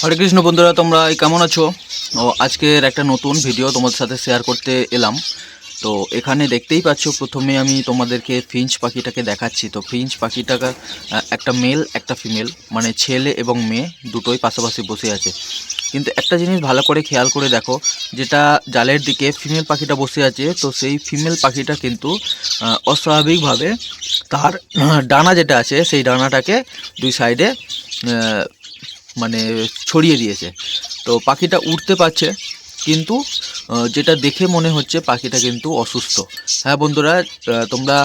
হরে কৃষ্ণ বন্ধুরা, তোমরা কেমন আছো? আজকের একটা নতুন ভিডিও তোমাদের সাথে শেয়ার করতে এলাম। তো এখানে দেখতেই পাচ্ছ, প্রথমে আমি তোমাদেরকে ফিঞ্চ পাখিটাকে দেখাচ্ছি। তো ফিঞ্চ পাখিটা একটা মেল একটা ফিমেল, মানে ছেলে এবং মেয়ে দুটোই পাশাপাশি বসে আছে। কিন্তু একটা জিনিস ভালো করে খেয়াল করে দেখো, যেটা জালের দিকে ফিমেল পাখিটা বসে আছে, তো সেই ফিমেল পাখিটা কিন্তু অস্বাভাবিকভাবে তার ডানা যেটা আছে সেই ডানাটাকে দুই সাইডে মানে ছড়িয়ে দিয়েছে। তো পাখিটা উঠতে পারছে, কিন্তু যেটা দেখে মনে হচ্ছে পাখিটা কিন্তু অসুস্থ। হ্যাঁ বন্ধুরা, তোমরা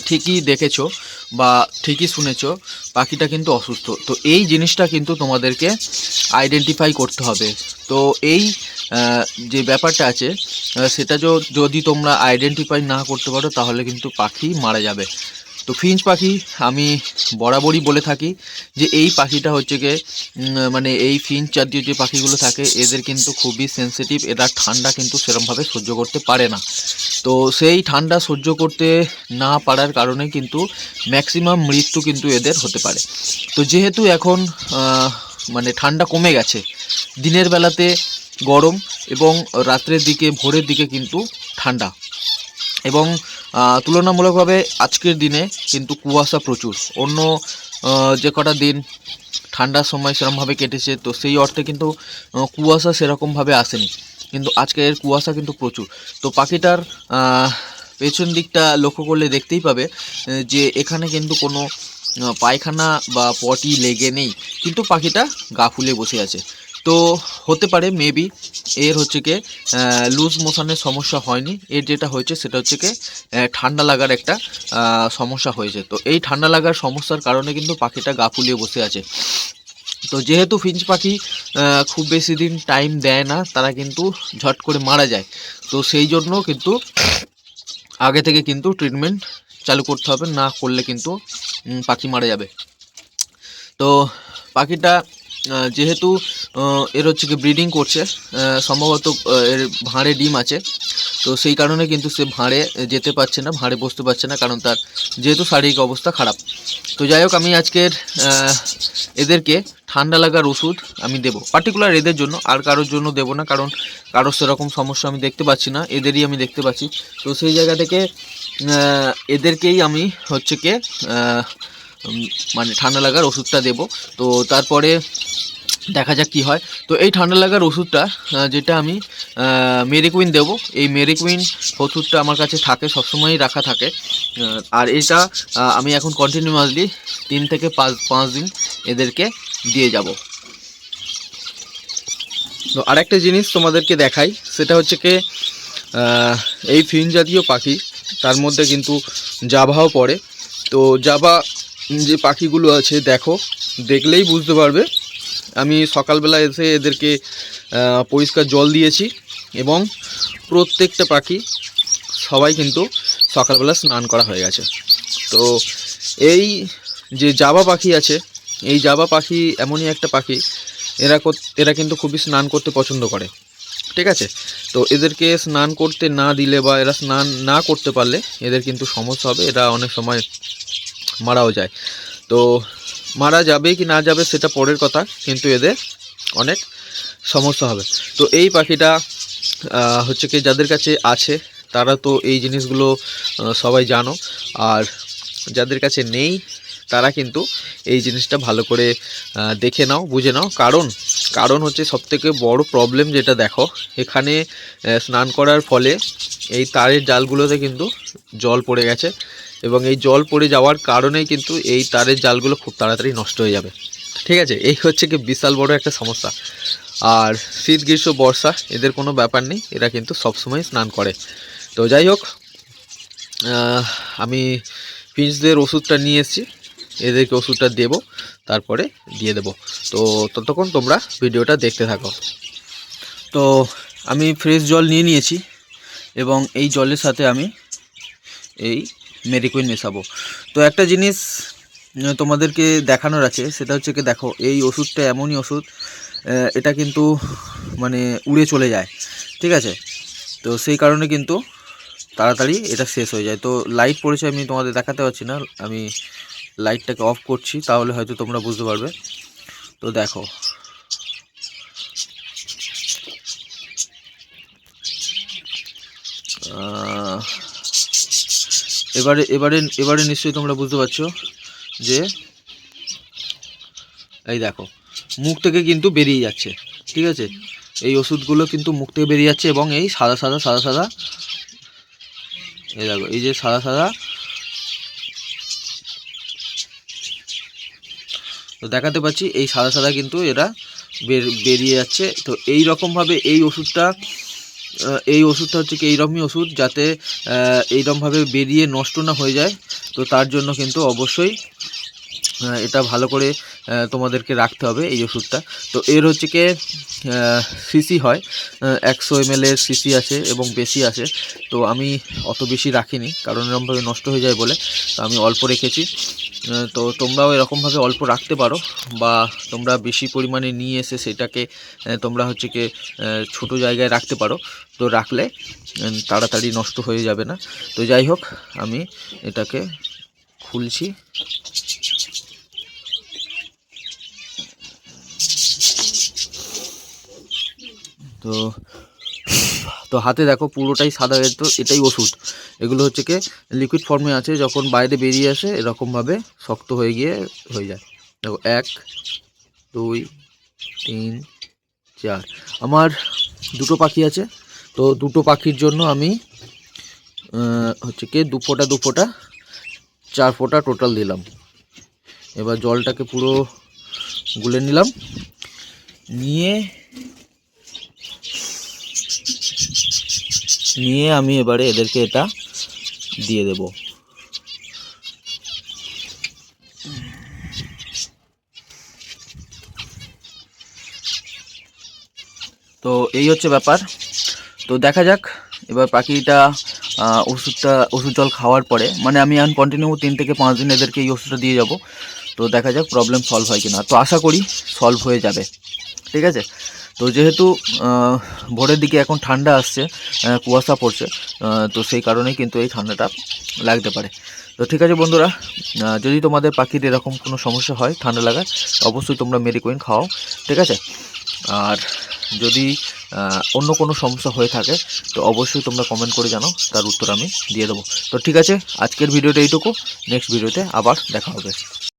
ঠিকই দেখেছো বা ঠিকই শুনেছো, পাখিটা কিন্তু অসুস্থ। তো এই জিনিসটা কিন্তু তোমাদেরকে আইডেন্টিফাই করতে হবে। তো এই যে ব্যাপারটা আছে, সেটা যদি তোমরা আইডেন্টিফাই না করতে পারো তাহলে কিন্তু পাখি মারা যাবে। তো ফিঞ্চ পাখি আমি বরাবরই বলে থাকি যে এই পাখিটা হচ্ছে গিয়ে মানে এই ফিঞ্চ জাতীয় যে পাখিগুলো থাকে এদের কিন্তু খুবই সেন্সিটিভ। এরা ঠান্ডা কিন্তু সেরকমভাবে সহ্য করতে পারে না। তো সেই ঠান্ডা সহ্য করতে না পারার কারণে কিন্তু ম্যাক্সিমাম মৃত্যু কিন্তু এদের হতে পারে। তো যেহেতু এখন মানে ঠান্ডা কমে গেছে, দিনের বেলাতে গরম এবং রাত্রের দিকে ভোরের দিকে কিন্তু ঠান্ডা, এবং তুলনামূলকভাবে আজকের দিনে কিন্তু কুয়াশা প্রচুর। অন্য যে কটা দিন ঠান্ডার সময় সেরকমভাবে কেটেছে, তো সেই অর্থে কিন্তু কুয়াশা সেরকমভাবে আসেনি, কিন্তু আজকের কুয়াশা কিন্তু প্রচুর। তো পাখিটার পেছন দিকটা লক্ষ্য করলে দেখতেই পাবে যে এখানে কিন্তু কোনো পায়খানা বা পটি লেগে নেই, কিন্তু পাখিটা গা ফুলে বসে আছে। তো হতে পারে মেবি এর হচ্ছে কি লুজ মোশনের সমস্যা হয়নি, এর যেটা হয়েছে সেটা হচ্ছে কি ঠান্ডা লাগার একটা সমস্যা হয়েছে। তো এই ঠান্ডা লাগার সমস্যার কারণে কিন্তু পাখিটা গা ফুলিয়ে বসে আছে। তো যেহেতু ফিঞ্চ পাখি খুব বেশি দিন টাইম দেয় না, তারা কিন্তু ঝট করে মারা যায়। তো সেই জন্য কিন্তু আগে থেকে কিন্তু ট্রিটমেন্ট চালু করতে হবে, না করলে কিন্তু পাখি মারা যাবে। তো পাখিটা যেহেতু এর হচ্ছে কি ব্রিডিং করছে, সম্ভবত এর ভাঁড়ে ডিম আছে, তো সেই কারণে কিন্তু সে ভাঁড়ে যেতে পারছে না, ভাঁড়ে বসতে পারছে না, কারণ তার যেহেতু শারীরিক অবস্থা খারাপ। তো যাই হোক, আমি আজকের এদেরকে ঠান্ডা লাগার ওষুধ আমি দেবো, পার্টিকুলার এদের জন্য, আর কারোর জন্য দেবো না, কারণ কারোর সেরকম সমস্যা আমি দেখতে পাচ্ছি না, এদেরই আমি দেখতে পাচ্ছি। তো সেই জায়গা থেকে এদেরকেই আমি হচ্ছে কি মানে ঠান্ডা লাগার ওষুধটা দেব। তো তারপরে দেখা যাক কী হয়। তো এই ঠান্ডা লাগার ওষুধটা যেটা আমি মেরিকুইন দেবো, এই মেরিকুইন ওষুধটা আমার কাছে থাকে, সবসময়ই রাখা থাকে। আর এটা আমি এখন কন্টিনিউয়াসলি 3 থেকে 5 দিন এদেরকে দিয়ে যাব। তো আরেকটা জিনিস তোমাদেরকে দেখাই, সেটা হচ্ছে কি এই ফিঞ্চ জাতীয় পাখি, তার মধ্যে কিন্তু জাভাও পড়ে। তো জাভা যে পাখিগুলো আছে, দেখো, দেখলেই বুঝতে পারবে। আমি সকালবেলা এসে এদেরকে পরিষ্কার জল দিয়েছি, এবং প্রত্যেকটা পাখি সবাই কিন্তু সকালবেলা স্নান করা হয়ে গেছে। তো এই যে জাভা পাখি আছে, এই জাভা পাখি এমনই একটা পাখি, এরা কিন্তু খুবই স্নান করতে পছন্দ করে, ঠিক আছে। তো এদেরকে স্নান করতে না দিলে বা এরা স্নান না করতে পারলে এদের কিন্তু সমস্যা হবে, এরা অনেক সময় মারাও যায়। তো মারা যাবে কি না যাবে সেটা পরের কথা, কিন্তু এদের অনেক সমস্যা হবে। তো এই পাখিটা হচ্ছে কি যাদের কাছে আছে তারা তো এই জিনিসগুলো সবাই জানো, আর যাদের কাছে নেই তারা কিন্তু এই জিনিসটা ভালো করে দেখে নাও, বুঝে নাও। কারণ হচ্ছে সবথেকে বড় প্রবলেম যেটা দেখো, এখানে স্নান করার ফলে এই তারের জালগুলোতে কিন্তু জল পড়ে গেছে, এবং এই জল পড়ে যাওয়ার কারণেই কিন্তু এই তারের জালগুলো খুব তাড়াতাড়ি নষ্ট হয়ে যাবে, ঠিক আছে। এই হচ্ছে কি বিশাল বড় একটা সমস্যা। আর শীত গ্রীষ্ম বর্ষা এদের কোনো ব্যাপার নেই, এরা কিন্তু সবসময় স্নান করে। তো যাই হোক, আমি ফিঞ্চদের ওষুধটা নিয়ে এসেছি, এদেরকে ওষুধটা দেবো, তারপরে দিয়ে দেবো। তো ততক্ষণ তোমরা ভিডিওটা দেখতে থাকো। তো আমি ফ্রেশ জল নিয়ে নিয়েছি, এবং এই জলের সাথে আমি এই মেরিকুইন মেশাবো। তো একটা জিনিস তোমাদেরকে দেখানোর আছে, সেটা হচ্ছে কি দেখো, এই ওষুধটা এমনই ওষুধ, এটা কিন্তু মানে উড়ে চলে যায়, ঠিক আছে। তো সেই কারণে কিন্তু তাড়াতাড়ি এটা শেষ হয়ে যায়। তো লাইট পড়েছে, আমি তোমাদের দেখাতে পারছি না, আমি লাইটটাকে অফ করছি, তাহলে হয়তো তোমরা বুঝতে পারবে। তো দেখো, আহ, এবারে এবারে এবারে নিশ্চয়ই তোমরা বুঝতে পারছো যে এই দেখো মুখ থেকে কিন্তু বেরিয়ে যাচ্ছে, ঠিক আছে। এই ওষুধগুলো কিন্তু মুখ থেকে বেরিয়ে যাচ্ছে এবং এই সাদা সাদা সাদা সাদা, এই দেখো এই যে সাদা সাদা, তো দেখাতে পাচ্ছি এই সাদা সাদা কিন্তু এরা বেরিয়ে যাচ্ছে। তো এই রকমভাবে এই ওষুধটা হচ্ছে কি এইরকমই ওষুধ, যাতে এইরকমভাবে বেরিয়ে নষ্ট না হয়ে যায়। তো তার জন্য কিন্তু অবশ্যই এটা ভালো করে তোমাদেরকে রাখতে হবে এই ওষুধটা। তো এর হচ্ছে কি সিসি হয় 100 ml এর সিসি আছে এবং বেশি আছে। তো আমি অত বেশি রাখিনি, কারণ এরকমভাবে নষ্ট হয়ে যায় বলে, তো আমি অল্প রেখেছি। তো তোমরাও এরকমভাবে অল্প রাখতে পারো, বা তোমরা বেশি পরিমাণে নিয়ে এসে সেটাকে তোমরা হচ্ছে কি ছোটো জায়গায় রাখতে পারো। তো রাখলে তাড়াতাড়ি নষ্ট হয়ে যাবে না। তো যাই হোক, আমি এটাকে খুলছি। তো তো হাতে দেখো পুরোটাই সাদা, তো এটাই ওষুধ। এগুলো হচ্ছে কি লিকুইড ফর্মে আছে, যখন বাইরে বেরিয়ে আসে এরকমভাবে শক্ত হয়ে যায়। দেখো 1 2 3 4, আমার দুটো পাখি আছে। তো দুটো পাখির জন্য আমি হচ্ছে কি 2 ফোঁটা 2 ফোঁটা 4 ফোঁটা টোটাল দিলাম। এবার জলটাকে পুরো গুলে নিলাম, নিয়ে আমি এবারে এদেরকে এটা দিয়ে দেব। তো এই হচ্ছে ব্যাপার। তো দেখা যাক এবার পাখিটা ওষুধ জল খাওয়ার পরে, মানে আমি কন্টিনিউ 3 থেকে 5 দিন এদেরকে এই ওষুধটা দিয়ে যাব। তো দেখা যাক প্রবলেম সলভ হয় কিনা। তো আশা করি সলভ হয়ে যাবে, ঠিক আছে। তো যেহেতু ভোরের দিকে এখন ঠান্ডা আসছে, কুয়াশা পড়ছে, তো সেই কারণেই কিন্তু এই ঠান্ডাটা লাগতে পারে। তো ঠিক আছে বন্ধুরা, যদি তোমাদের পাখির এরকম কোনো সমস্যা হয় ঠান্ডা লাগার, অবশ্যই তোমরা মেডিকুইন খাও, ঠিক আছে। আর যদি অন্য কোনো সমস্যা হয়ে থাকে তো অবশ্যই তোমরা কমেন্ট করে জানাও, তার উত্তর আমি দিয়ে দেবো। তো ঠিক আছে, আজকের ভিডিওটা এইটুকু। নেক্সট ভিডিওতে আবার দেখা হবে।